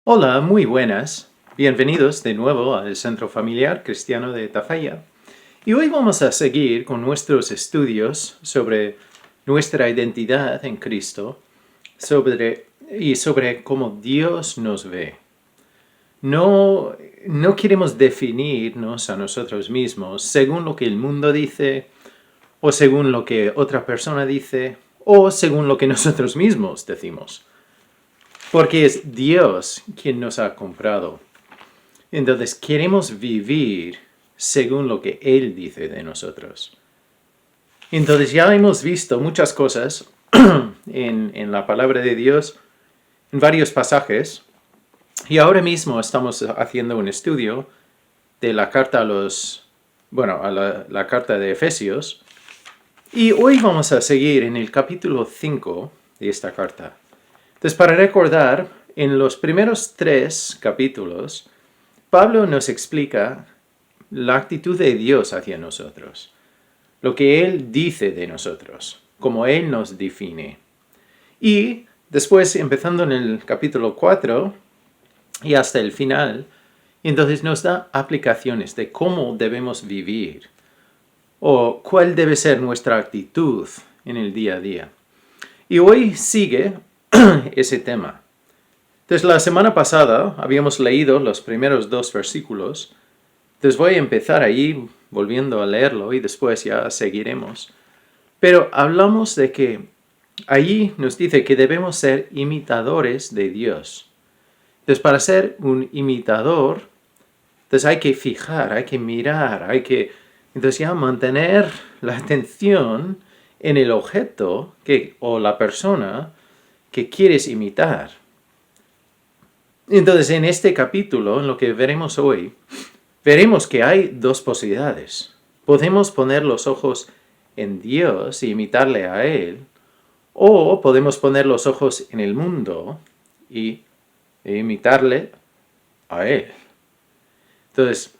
Hola, muy buenas. Bienvenidos de nuevo al Centro Familiar Cristiano de Tafalla. Y hoy vamos a seguir con nuestros estudios sobre nuestra identidad en Cristo y sobre cómo Dios nos ve. No queremos definirnos a nosotros mismos según lo que el mundo dice, o según lo que otra persona dice, o según lo que nosotros mismos decimos. Porque es Dios quien nos ha comprado. Entonces queremos vivir según lo que Él dice de nosotros. Entonces ya hemos visto muchas cosas en la palabra de Dios, en varios pasajes, y ahora mismo estamos haciendo un estudio de la carta la carta de Efesios, y hoy vamos a seguir en el capítulo 5 de esta carta. Entonces, para recordar, en los primeros 3 capítulos, Pablo nos explica la actitud de Dios hacia nosotros, lo que Él dice de nosotros, cómo Él nos define. Y después, empezando en el capítulo 4 y hasta el final, entonces nos da aplicaciones de cómo debemos vivir o cuál debe ser nuestra actitud en el día a día. Y hoy sigue ese tema. Entonces, la semana pasada habíamos leído los primeros 2 versículos. Entonces voy a empezar ahí volviendo a leerlo y después ya seguiremos. Pero hablamos de que allí nos dice que debemos ser imitadores de Dios. Entonces, para ser un imitador, entonces hay que fijar, hay que mirar, entonces ya mantener la atención en el objeto o la persona que quieres imitar. Entonces, en este capítulo, en lo que veremos hoy, veremos que hay 2 posibilidades. Podemos poner los ojos en Dios y imitarle a Él, o podemos poner los ojos en el mundo e imitarle a Él. Entonces,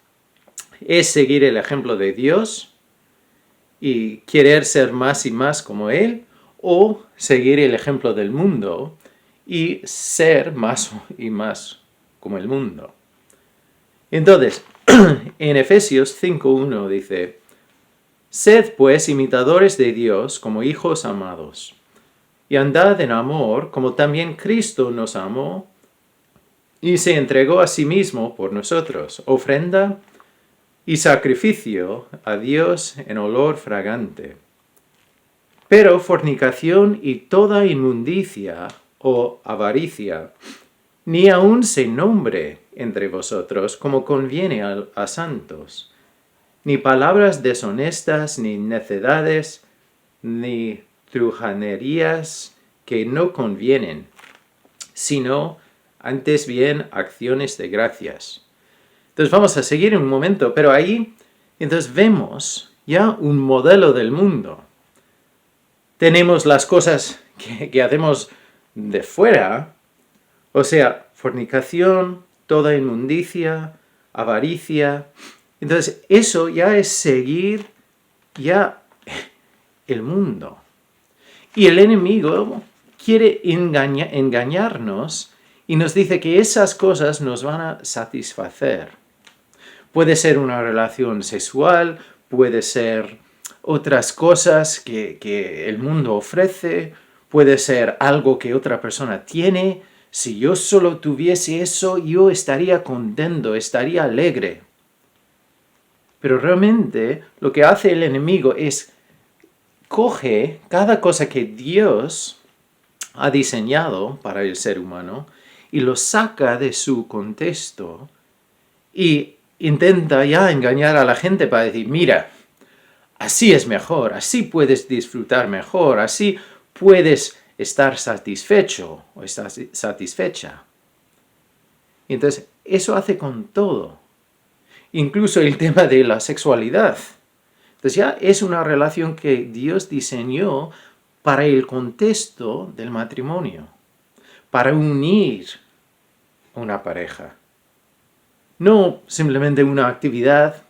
es seguir el ejemplo de Dios y querer ser más y más como Él, o seguir el ejemplo del mundo y ser más y más como el mundo. Entonces, en Efesios 5:1 dice: Sed pues imitadores de Dios como hijos amados, y andad en amor como también Cristo nos amó y se entregó a sí mismo por nosotros, ofrenda y sacrificio a Dios en olor fragante. Pero fornicación y toda inmundicia o avaricia, ni aun se nombre entre vosotros como conviene a santos, ni palabras deshonestas, ni necedades, ni truhanerías que no convienen, sino antes bien acciones de gracias. Entonces vamos a seguir un momento, pero ahí entonces vemos ya un modelo del mundo. Tenemos las cosas que hacemos de fuera, o sea, fornicación, toda inmundicia, avaricia. Entonces, eso ya es seguir ya el mundo. Y el enemigo quiere engañarnos y nos dice que esas cosas nos van a satisfacer. Puede ser una relación sexual, puede ser otras cosas que el mundo ofrece, puede ser algo que otra persona tiene. Si yo solo tuviese eso, yo estaría contento, estaría alegre. Pero realmente lo que hace el enemigo es coge cada cosa que Dios ha diseñado para el ser humano y lo saca de su contexto y intenta ya engañar a la gente para decir: mira, así es mejor, así puedes disfrutar mejor, así puedes estar satisfecho o estar satisfecha. Y entonces, eso hace con todo. Incluso el tema de la sexualidad. Entonces ya es una relación que Dios diseñó para el contexto del matrimonio, para unir una pareja. No simplemente una actividad,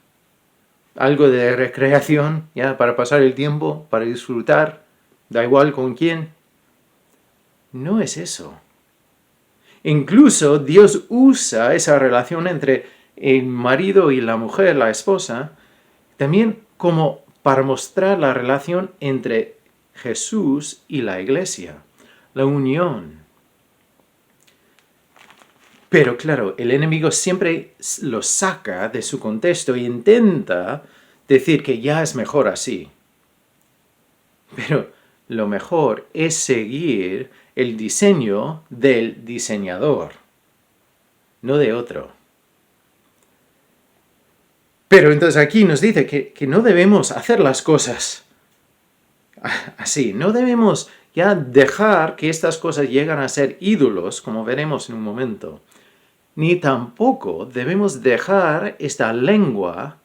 algo de recreación, ya para pasar el tiempo, para disfrutar, da igual con quién. No es eso. Incluso Dios usa esa relación entre el marido y la mujer, la esposa, también como para mostrar la relación entre Jesús y la iglesia, la unión. Pero claro, el enemigo siempre lo saca de su contexto e intenta decir que ya es mejor así. Pero lo mejor es seguir el diseño del diseñador, no de otro. Pero entonces aquí nos dice que no debemos hacer las cosas así, no debemos ya dejar que estas cosas lleguen a ser ídolos, como veremos en un momento. Ni tampoco debemos dejar esta lengua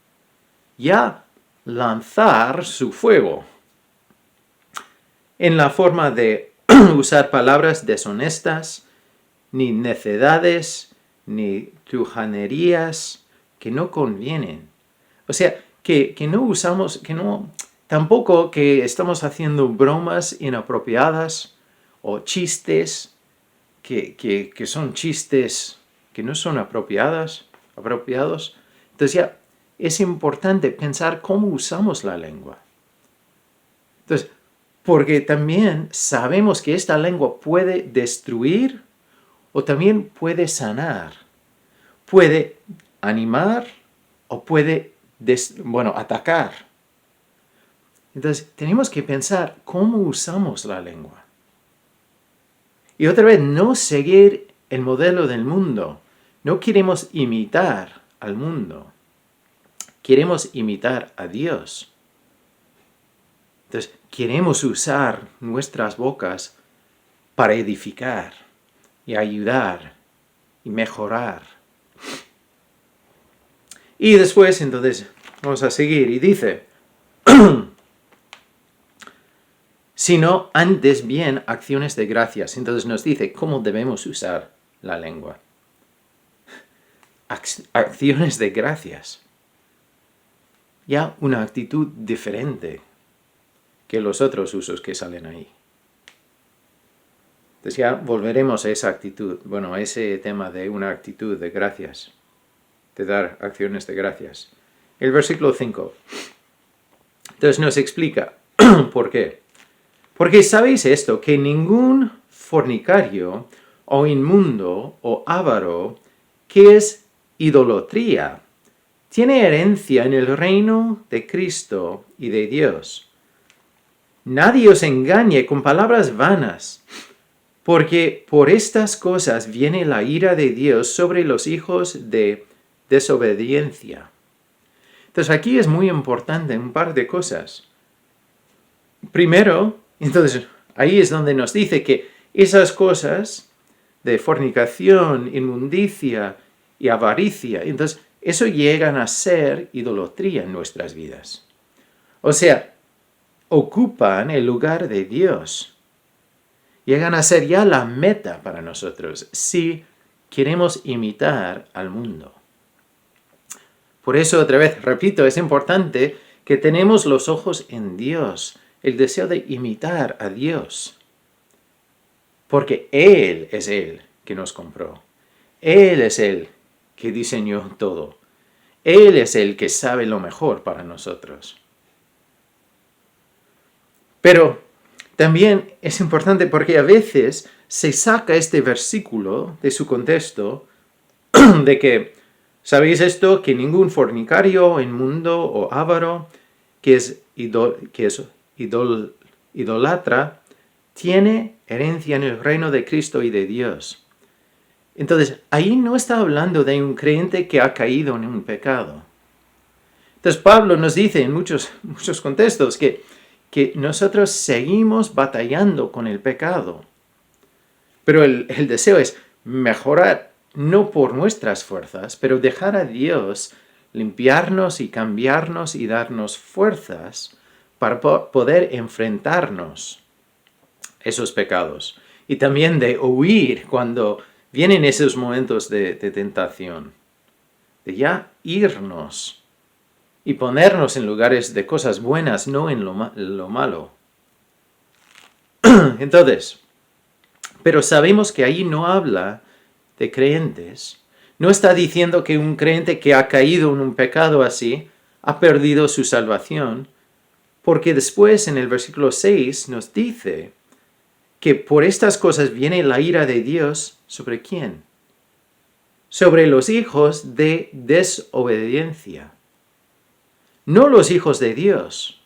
ya lanzar su fuego en la forma de usar palabras deshonestas, ni necedades, ni truhanerías que no convienen. O sea, que no usamos, tampoco que estamos haciendo bromas inapropiadas o chistes que son chistes que no son apropiados. Entonces ya es importante pensar cómo usamos la lengua. Entonces, porque también sabemos que esta lengua puede destruir o también puede sanar. Puede animar o puede, atacar. Entonces, tenemos que pensar cómo usamos la lengua. Y otra vez, no seguir el modelo del mundo. No queremos imitar al mundo. Queremos imitar a Dios. Entonces, queremos usar nuestras bocas para edificar y ayudar y mejorar. Y después, entonces, vamos a seguir y dice, sino antes bien acciones de gracias. Entonces nos dice cómo debemos usar la lengua. Acciones de gracias. Ya una actitud diferente que los otros usos que salen ahí. Entonces ya volveremos a esa actitud, a ese tema de una actitud de gracias, de dar acciones de gracias. El versículo 5. Entonces nos explica por qué. Porque sabéis esto, que ningún fornicario o inmundo o avaro, que es idolatría, tiene herencia en el reino de Cristo y de Dios. Nadie os engañe con palabras vanas, porque por estas cosas viene la ira de Dios sobre los hijos de desobediencia. Entonces aquí es muy importante un par de cosas. Primero, entonces ahí es donde nos dice que esas cosas de fornicación, inmundicia y avaricia, entonces eso llegan a ser idolatría en nuestras vidas. O sea, ocupan el lugar de Dios. Llegan a ser ya la meta para nosotros si queremos imitar al mundo. Por eso, otra vez, repito, es importante que tenemos los ojos en Dios, el deseo de imitar a Dios. Porque Él es el que nos compró. Él es el que diseñó todo. Él es el que sabe lo mejor para nosotros. Pero también es importante porque a veces se saca este versículo de su contexto de que, ¿sabéis esto? Que ningún fornicario, inmundo o avaro que es idolatra tiene herencia en el reino de Cristo y de Dios. Entonces, ahí no está hablando de un creyente que ha caído en un pecado. Entonces, Pablo nos dice en muchos contextos que nosotros seguimos batallando con el pecado. Pero el deseo es mejorar, no por nuestras fuerzas, pero dejar a Dios limpiarnos y cambiarnos y darnos fuerzas para poder enfrentarnos esos pecados. Y también de huir cuando vienen esos momentos de tentación. De ya irnos y ponernos en lugares de cosas buenas, no en lo malo. Entonces, pero sabemos que ahí no habla de creyentes. No está diciendo que un creyente que ha caído en un pecado así ha perdido su salvación, porque después en el versículo 6 nos dice que por estas cosas viene la ira de Dios, ¿sobre quién? Sobre los hijos de desobediencia, no los hijos de Dios.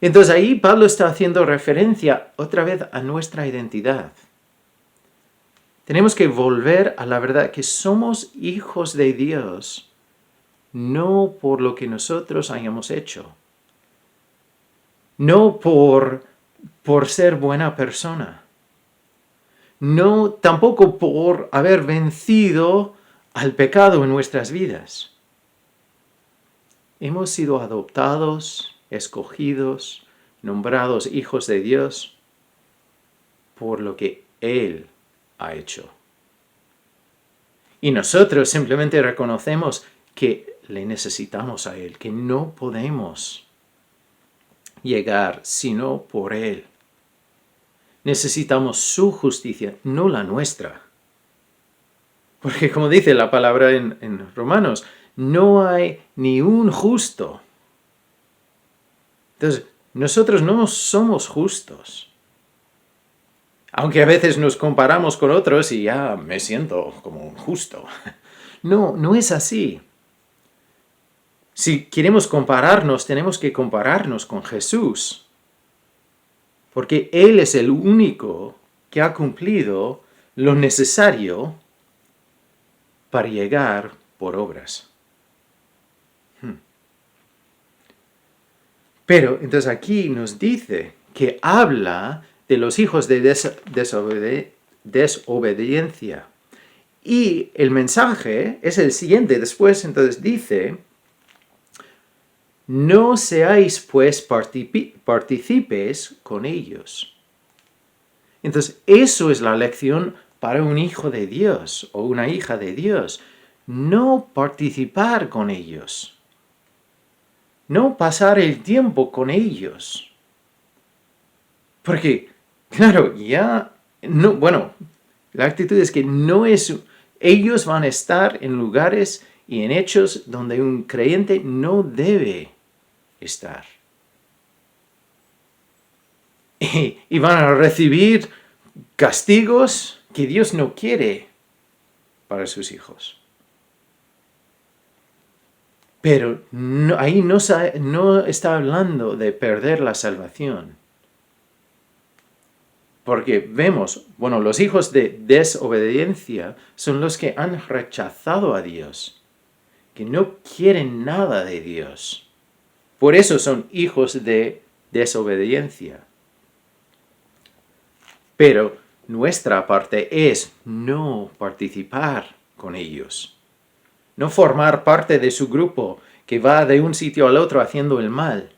Entonces ahí Pablo está haciendo referencia otra vez a nuestra identidad. Tenemos que volver a la verdad que somos hijos de Dios, no por lo que nosotros hayamos hecho, no por ser buena persona, no tampoco por haber vencido al pecado en nuestras vidas. Hemos sido adoptados, escogidos, nombrados hijos de Dios por lo que Él ha hecho. Y nosotros simplemente reconocemos que le necesitamos a Él, que no podemos llegar sino por Él. Necesitamos su justicia, no la nuestra. Porque como dice la palabra en Romanos, no hay ni un justo. Entonces, nosotros no somos justos. Aunque a veces nos comparamos con otros y ya me siento como un justo. No, no es así. Si queremos compararnos, tenemos que compararnos con Jesús. Porque Él es el único que ha cumplido lo necesario para llegar por obras. Pero entonces aquí nos dice que habla de los hijos de desobediencia. Y el mensaje es el siguiente. Después entonces dice, no seáis pues partícipes con ellos. Entonces eso es la lección para un hijo de Dios o una hija de Dios. No participar con ellos. No pasar el tiempo con ellos. Porque, claro, ya, no, bueno, la actitud es que no es, ellos van a estar en lugares y en hechos donde un creyente no debe estar. Y van a recibir castigos que Dios no quiere para sus hijos. Pero ahí no está hablando de perder la salvación. Porque vemos, bueno, los hijos de desobediencia son los que han rechazado a Dios, que no quieren nada de Dios. Por eso son hijos de desobediencia. Pero nuestra parte es no participar con ellos. No formar parte de su grupo que va de un sitio al otro haciendo el mal.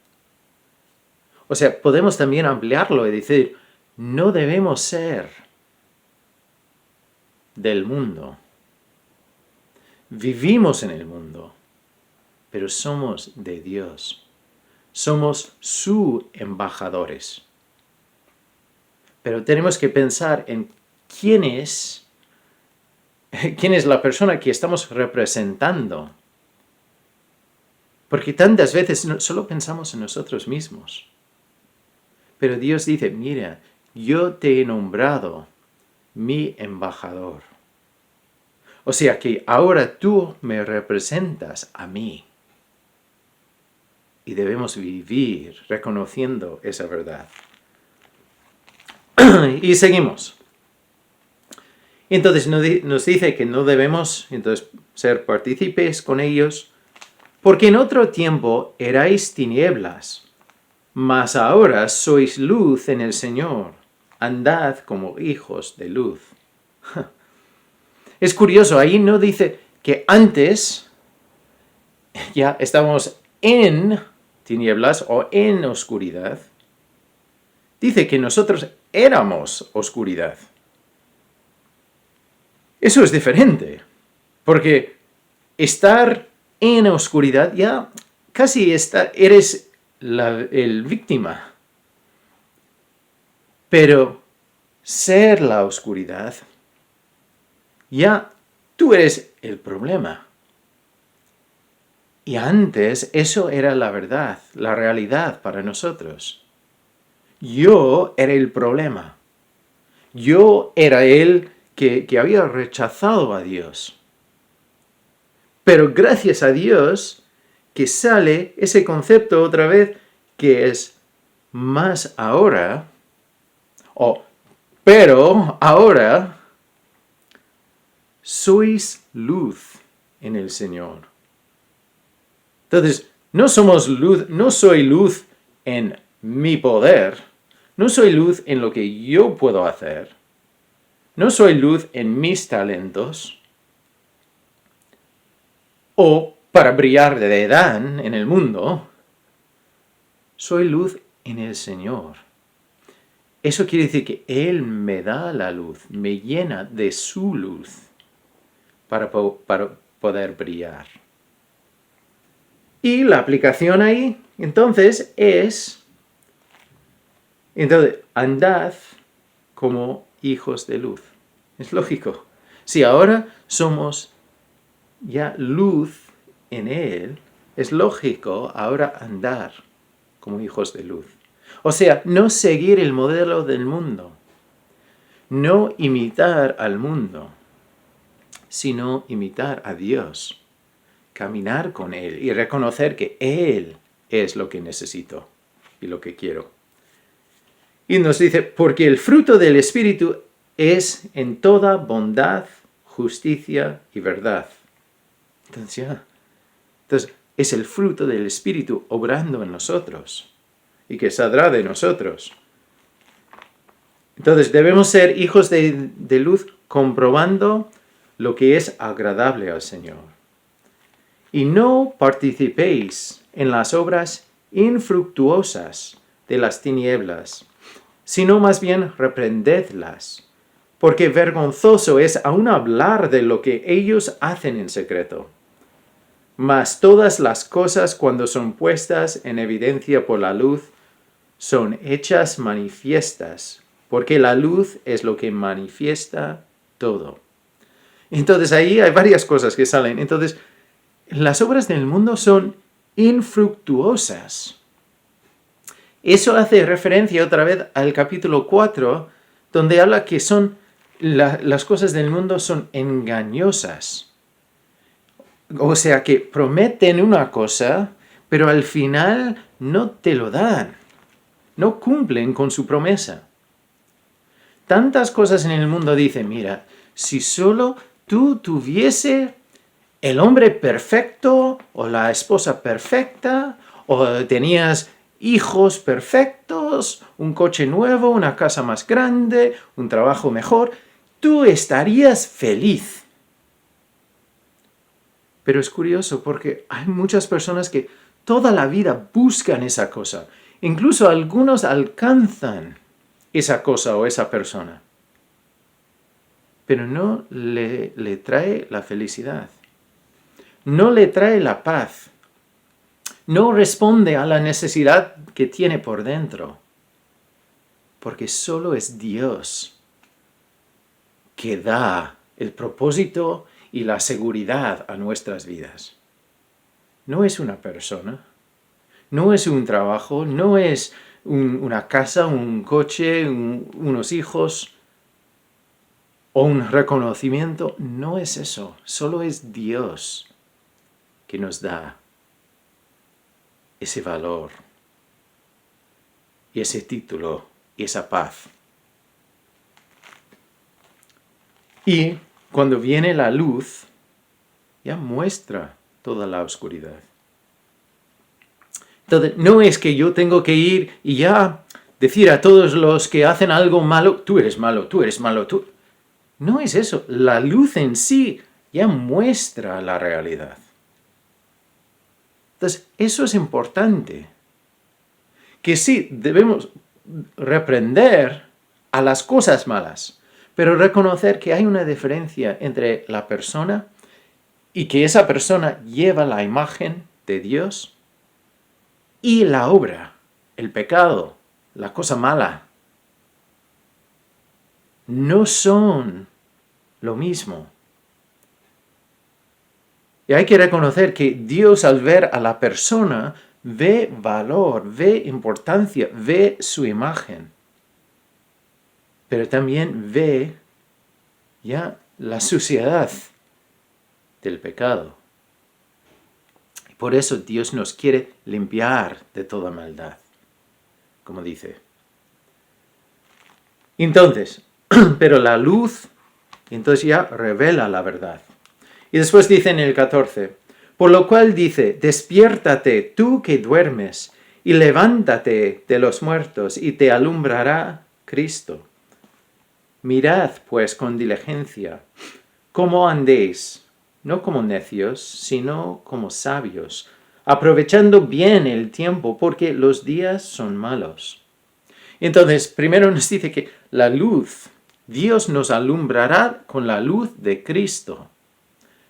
O sea, podemos también ampliarlo y decir, no debemos ser del mundo. Vivimos en el mundo, pero somos de Dios. Somos sus embajadores. Pero tenemos que pensar en quién es la persona que estamos representando. Porque tantas veces solo pensamos en nosotros mismos. Pero Dios dice, mira, yo te he nombrado mi embajador. O sea que ahora tú me representas a mí. Y debemos vivir reconociendo esa verdad. Y seguimos. Entonces nos dice que no debemos ser partícipes con ellos, porque en otro tiempo erais tinieblas, mas ahora sois luz en el Señor. Andad como hijos de luz. Es curioso, ahí no dice que antes ya estábamos en tinieblas o en oscuridad. Dice que nosotros éramos oscuridad. Eso es diferente, porque estar en oscuridad ya casi eres el víctima. Pero ser la oscuridad ya tú eres el problema. Y antes eso era la verdad, la realidad para nosotros. Yo era el problema. Yo era el que había rechazado a Dios. Pero gracias a Dios que sale ese concepto otra vez que es más ahora, pero ahora sois luz en el Señor. Entonces, no somos luz, no soy luz en mi poder, no soy luz en lo que yo puedo hacer, no soy luz en mis talentos, o para brillar de Dan en el mundo, soy luz en el Señor. Eso quiere decir que Él me da la luz, me llena de su luz para poder brillar. Y la aplicación ahí, entonces, andad como hijos de luz. Es lógico. Si ahora somos ya luz en Él, es lógico ahora andar como hijos de luz. O sea, no seguir el modelo del mundo, no imitar al mundo, sino imitar a Dios, caminar con Él y reconocer que Él es lo que necesito y lo que quiero. Y nos dice, porque el fruto del Espíritu es en toda bondad, justicia y verdad. Entonces, es el fruto del Espíritu obrando en nosotros y que saldrá de nosotros. Entonces, debemos ser hijos de luz comprobando lo que es agradable al Señor. Y no participéis en las obras infructuosas de las tinieblas, sino más bien reprendedlas, porque vergonzoso es aún hablar de lo que ellos hacen en secreto. Mas todas las cosas, cuando son puestas en evidencia por la luz, son hechas manifiestas, porque la luz es lo que manifiesta todo. Entonces ahí hay varias cosas que salen. Entonces, las obras del mundo son infructuosas. Eso hace referencia otra vez al capítulo 4, donde habla que las cosas del mundo son engañosas. O sea, que prometen una cosa, pero al final no te lo dan. No cumplen con su promesa. Tantas cosas en el mundo dicen, mira, si solo tú tuviese el hombre perfecto o la esposa perfecta o tenías hijos perfectos, un coche nuevo, una casa más grande, un trabajo mejor, tú estarías feliz. Pero es curioso porque hay muchas personas que toda la vida buscan esa cosa. Incluso algunos alcanzan esa cosa o esa persona. Pero no le trae la felicidad. No le trae la paz. No responde a la necesidad que tiene por dentro. Porque solo es Dios que da el propósito y la seguridad a nuestras vidas. No es una persona, no es un trabajo, no es una casa, un coche, unos hijos o un reconocimiento. No es eso, solo es Dios que nos da ese valor y ese título y esa paz. Y cuando viene la luz, ya muestra toda la oscuridad. Entonces, no es que yo tengo que ir y ya decir a todos los que hacen algo malo, tú eres malo, tú eres malo, tú. No es eso. La luz en sí ya muestra la realidad. Entonces, eso es importante. Que sí, debemos reprender a las cosas malas, pero reconocer que hay una diferencia entre la persona y que esa persona lleva la imagen de Dios y la obra, el pecado, la cosa mala. No son lo mismo. Y hay que reconocer que Dios, al ver a la persona, ve valor, ve importancia, ve su imagen. Pero también ve ya la suciedad del pecado. Y por eso Dios nos quiere limpiar de toda maldad, como dice. Entonces, pero la luz, entonces ya revela la verdad. Y después dice en el 14, por lo cual dice, despiértate tú que duermes, y levántate de los muertos, y te alumbrará Cristo. Mirad, pues, con diligencia, cómo andéis, no como necios, sino como sabios, aprovechando bien el tiempo, porque los días son malos. Entonces, primero nos dice que la luz, Dios nos alumbrará con la luz de Cristo,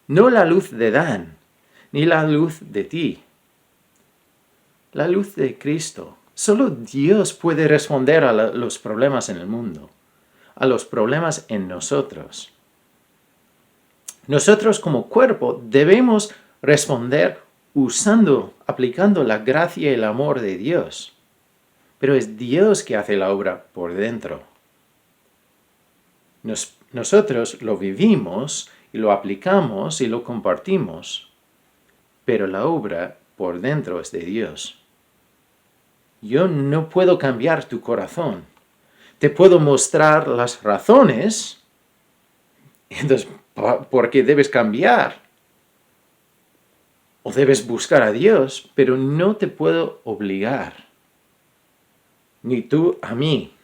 no la luz de Dan, ni la luz de ti. La luz de Cristo. Solo Dios puede responder a los problemas en el mundo, a los problemas en nosotros. Nosotros como cuerpo debemos responder aplicando la gracia y el amor de Dios. Pero es Dios que hace la obra por dentro. Nosotros lo vivimos y lo aplicamos y lo compartimos, pero la obra por dentro es de Dios. Yo no puedo cambiar tu corazón. Te puedo mostrar las razones, entonces, ¿por qué debes cambiar? O debes buscar a Dios, pero no te puedo obligar. Ni tú a mí.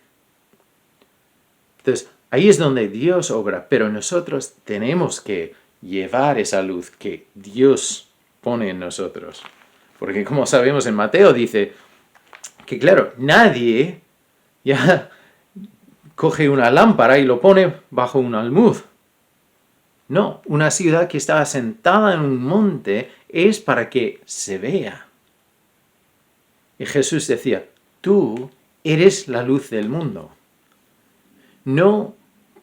Entonces, ahí es donde Dios obra, pero nosotros tenemos que llevar esa luz que Dios pone en nosotros. Porque como sabemos en Mateo dice que claro, nadie ya coge una lámpara y lo pone bajo un almud. No, una ciudad que está asentada en un monte es para que se vea. Y Jesús decía, tú eres la luz del mundo. No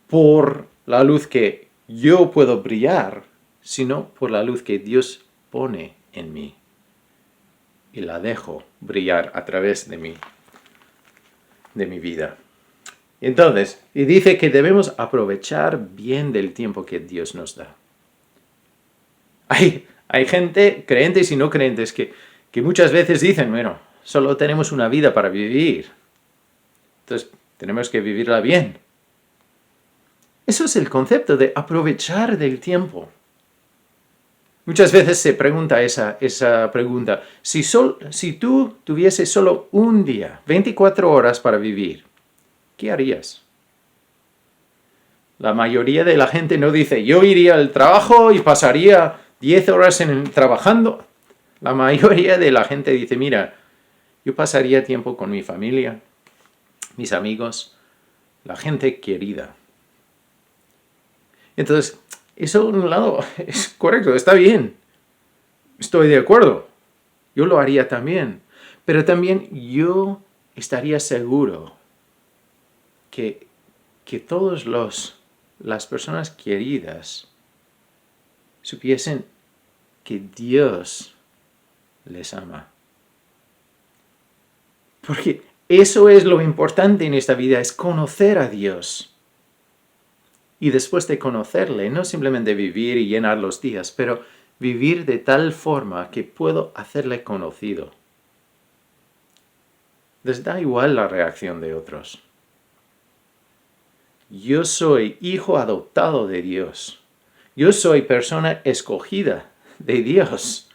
por la luz que yo puedo brillar, sino por la luz que Dios pone en mí. Y la dejo brillar a través de mi vida. Entonces, y dice que debemos aprovechar bien del tiempo que Dios nos da. Hay gente, creyentes y no creyentes, que muchas veces dicen, bueno, solo tenemos una vida para vivir. Entonces, tenemos que vivirla bien. Eso es el concepto de aprovechar del tiempo. Muchas veces se pregunta esa pregunta, si tú tuvieses solo un día, 24 horas para vivir, ¿qué harías? La mayoría de la gente no dice, yo iría al trabajo y pasaría 10 horas trabajando. La mayoría de la gente dice, mira, yo pasaría tiempo con mi familia, mis amigos, la gente querida. Entonces, eso de un lado es correcto, está bien. Estoy de acuerdo. Yo lo haría también. Pero también yo estaría seguro que todas las personas queridas supiesen que Dios les ama. Porque eso es lo importante en esta vida, es conocer a Dios. Y después de conocerle, no simplemente vivir y llenar los días, pero vivir de tal forma que puedo hacerle conocido. Les da igual la reacción de otros. Yo soy hijo adoptado de Dios. Yo soy persona escogida de Dios.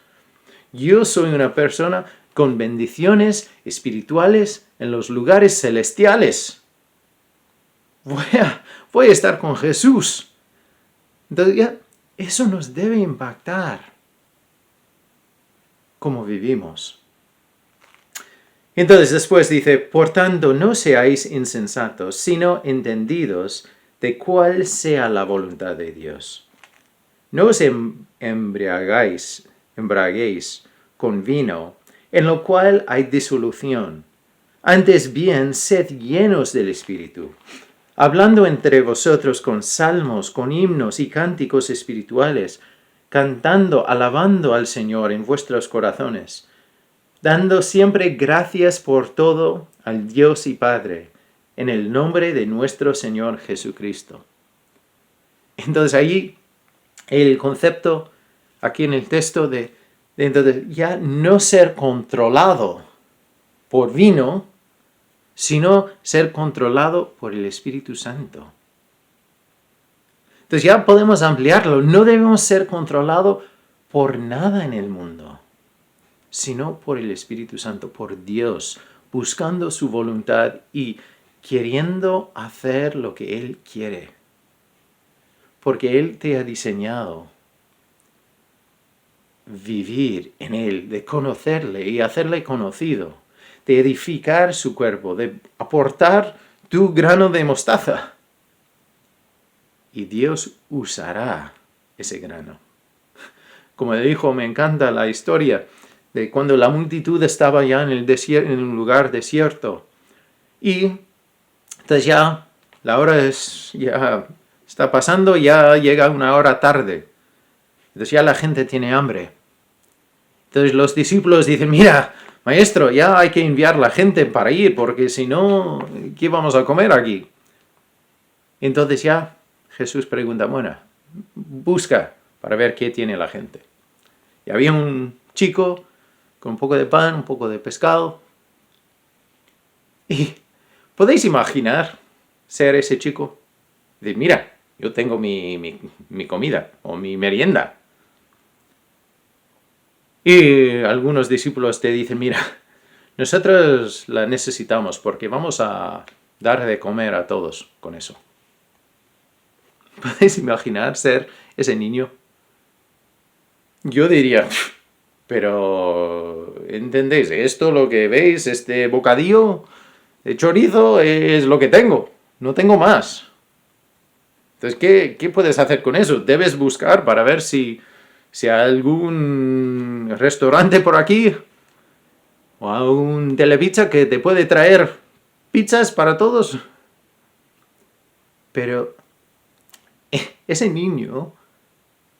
Yo soy una persona con bendiciones espirituales en los lugares celestiales. Voy a estar con Jesús. Entonces ya, eso nos debe impactar cómo vivimos. Entonces después dice, por tanto no seáis insensatos, sino entendidos de cuál sea la voluntad de Dios. No os embriaguéis con vino, en lo cual hay disolución. Antes bien, sed llenos del Espíritu, hablando entre vosotros con salmos, con himnos y cánticos espirituales, cantando, alabando al Señor en vuestros corazones, dando siempre gracias por todo al Dios y Padre, en el nombre de nuestro Señor Jesucristo. Entonces allí el concepto, aquí en el texto de entonces ya no ser controlado por vino, sino ser controlado por el Espíritu Santo. Entonces ya podemos ampliarlo. No debemos ser controlados por nada en el mundo, sino por el Espíritu Santo, por Dios, buscando su voluntad y queriendo hacer lo que Él quiere. Porque Él te ha diseñado vivir en Él, de conocerle y hacerle conocido, de edificar su cuerpo, de aportar tu grano de mostaza. Y Dios usará ese grano. Como dijo, me encanta la historia de cuando la multitud estaba ya en el desierto, en un lugar desierto. Y entonces ya la hora ya está pasando, ya llega una hora tarde. Entonces ya la gente tiene hambre. Entonces los discípulos dicen, mira, maestro, ya hay que enviar la gente para ir, porque si no, ¿qué vamos a comer aquí? Entonces ya Jesús pregunta, bueno, busca para ver qué tiene la gente. Y había un chico con un poco de pan, un poco de pescado. Y podéis imaginar ser ese chico. De, mira, yo tengo mi comida o mi merienda. Y algunos discípulos te dicen, mira, nosotros la necesitamos porque vamos a dar de comer a todos con eso. ¿Podéis imaginar ser ese niño? Yo diría, pero ¿entendéis? Esto lo que veis, este bocadillo de chorizo es lo que tengo, no tengo más. Entonces, ¿qué puedes hacer con eso? Debes buscar para ver si hay algún restaurante por aquí o algún telepizza que te puede traer pizzas para todos. Pero ese niño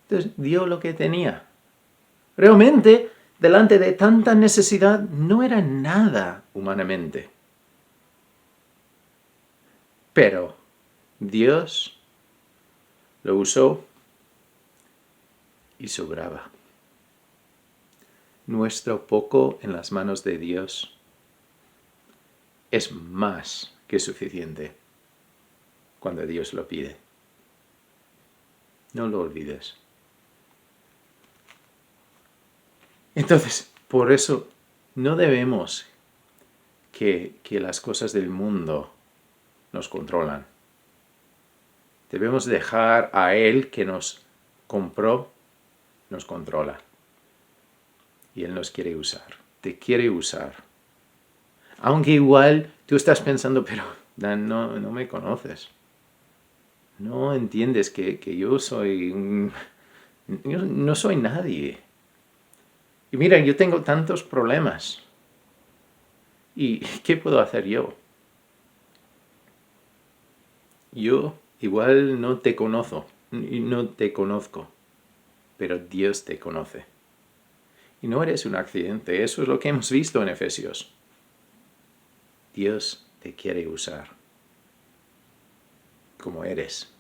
entonces, dio lo que tenía. Realmente, delante de tanta necesidad, no era nada humanamente. Pero Dios lo usó y sobraba. Nuestro poco en las manos de Dios es más que suficiente cuando Dios lo pide. No lo olvides. Entonces, por eso no debemos que las cosas del mundo nos controlan. Debemos dejar a Él que nos compró, nos controla. Y Él nos quiere usar, te quiere usar. Aunque igual tú estás pensando, pero Dan, no me conoces. No entiendes que yo no soy nadie. Y mira, yo tengo tantos problemas. ¿Y qué puedo hacer yo? Yo igual no te conozco, pero Dios te conoce. Y no eres un accidente, eso es lo que hemos visto en Efesios. Dios te quiere usar como eres.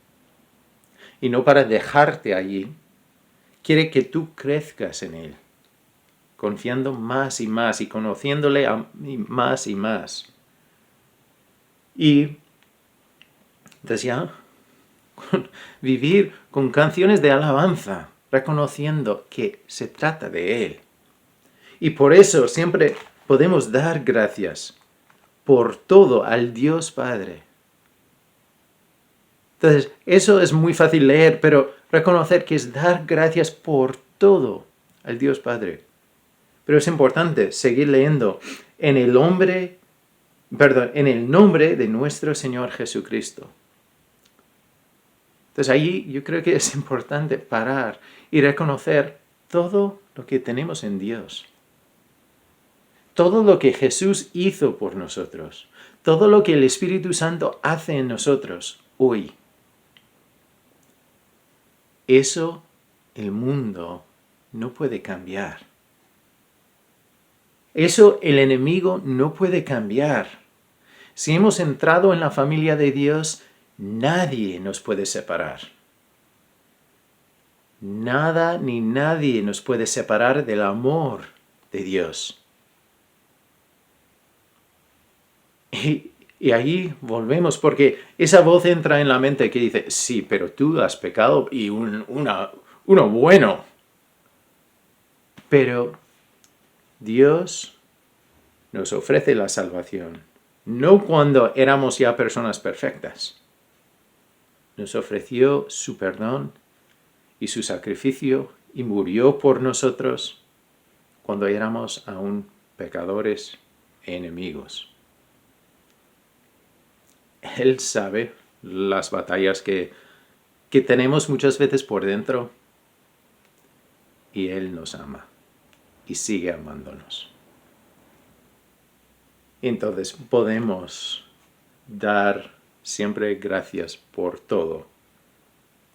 Y no para dejarte allí, quiere que tú crezcas en Él, confiando más y más y conociéndole más y más. Y entonces ya, vivir con canciones de alabanza, reconociendo que se trata de Él. Y por eso siempre podemos dar gracias por todo al Dios Padre. Entonces, eso es muy fácil leer, pero reconocer que es dar gracias por todo al Dios Padre. Pero es importante seguir leyendo en el nombre de nuestro Señor Jesucristo. Entonces, allí yo creo que es importante parar y reconocer todo lo que tenemos en Dios. Todo lo que Jesús hizo por nosotros. Todo lo que el Espíritu Santo hace en nosotros hoy. Eso el mundo no puede cambiar. Eso el enemigo no puede cambiar. Si hemos entrado en la familia de Dios, nadie nos puede separar. Nada ni nadie nos puede separar del amor de Dios. Y ahí volvemos, porque esa voz entra en la mente que dice, sí, pero tú has pecado y uno bueno. Pero Dios nos ofrece la salvación, no cuando éramos ya personas perfectas. Nos ofreció su perdón y su sacrificio y murió por nosotros cuando éramos aún pecadores e enemigos. Él sabe las batallas que tenemos muchas veces por dentro y Él nos ama y sigue amándonos. Entonces podemos dar siempre gracias por todo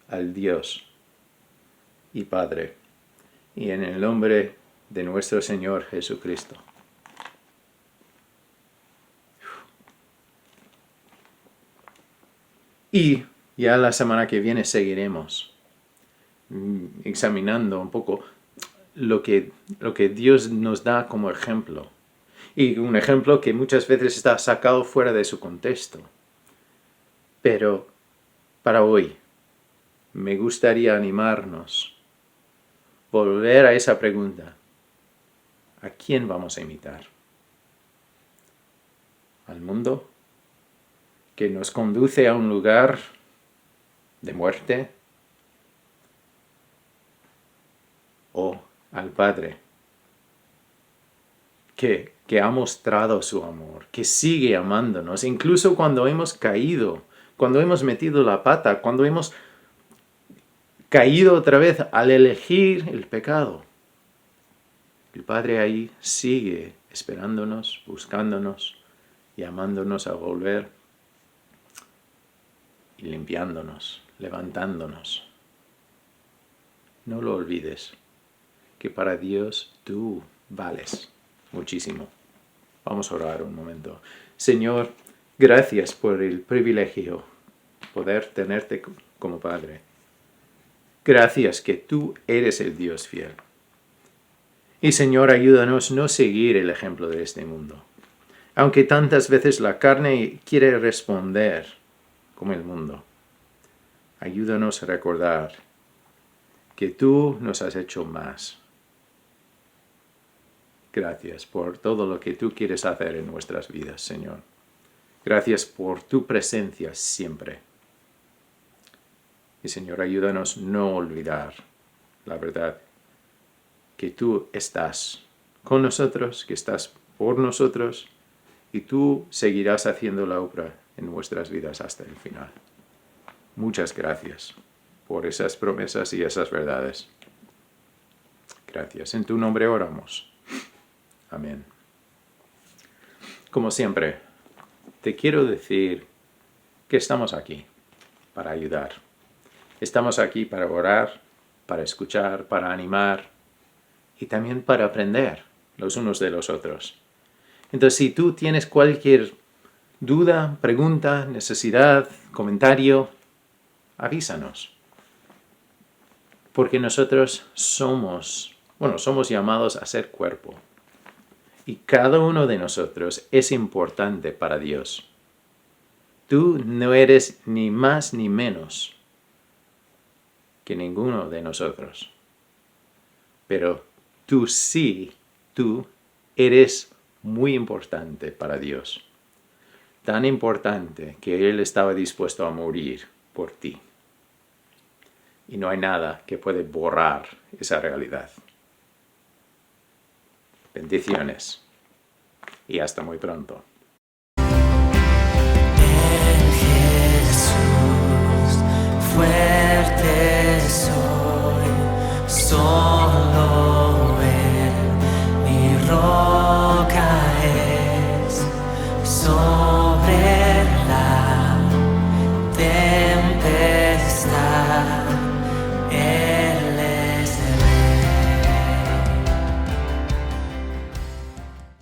al Dios y Padre, y en el nombre de nuestro Señor Jesucristo. Y ya la semana que viene seguiremos examinando un poco lo que Dios nos da como ejemplo. Y un ejemplo que muchas veces está sacado fuera de su contexto. Pero para hoy me gustaría animarnos, volver a esa pregunta. ¿A quién vamos a imitar? ¿Al mundo que nos conduce a un lugar de muerte? ¿O al Padre que ha mostrado su amor, que sigue amándonos, incluso cuando hemos caído, cuando hemos metido la pata, cuando hemos caído otra vez al elegir el pecado? El Padre ahí sigue esperándonos, buscándonos, llamándonos a volver y limpiándonos, levantándonos. No lo olvides, que para Dios tú vales muchísimo. Vamos a orar un momento. Señor, gracias por el privilegio de poder tenerte como Padre. Gracias que tú eres el Dios fiel. Y Señor, ayúdanos no seguir el ejemplo de este mundo. Aunque tantas veces la carne quiere responder como el mundo, ayúdanos a recordar que tú nos has hecho más. Gracias por todo lo que tú quieres hacer en nuestras vidas, Señor. Gracias por tu presencia siempre. Y Señor, ayúdanos no olvidar la verdad, que tú estás con nosotros, que estás por nosotros, y tú seguirás haciendo la obra en nuestras vidas hasta el final. Muchas gracias por esas promesas y esas verdades. Gracias. En tu nombre oramos. Amén. Como siempre, te quiero decir que estamos aquí para ayudar. Estamos aquí para orar, para escuchar, para animar y también para aprender los unos de los otros. Entonces, si tú tienes cualquier duda, pregunta, necesidad, comentario, avísanos. Porque nosotros somos llamados a ser cuerpo. Y cada uno de nosotros es importante para Dios. Tú no eres ni más ni menos que ninguno de nosotros. Pero tú eres muy importante para Dios. Tan importante que Él estaba dispuesto a morir por ti. Y no hay nada que puede borrar esa realidad. Bendiciones y hasta muy pronto. En Jesús fue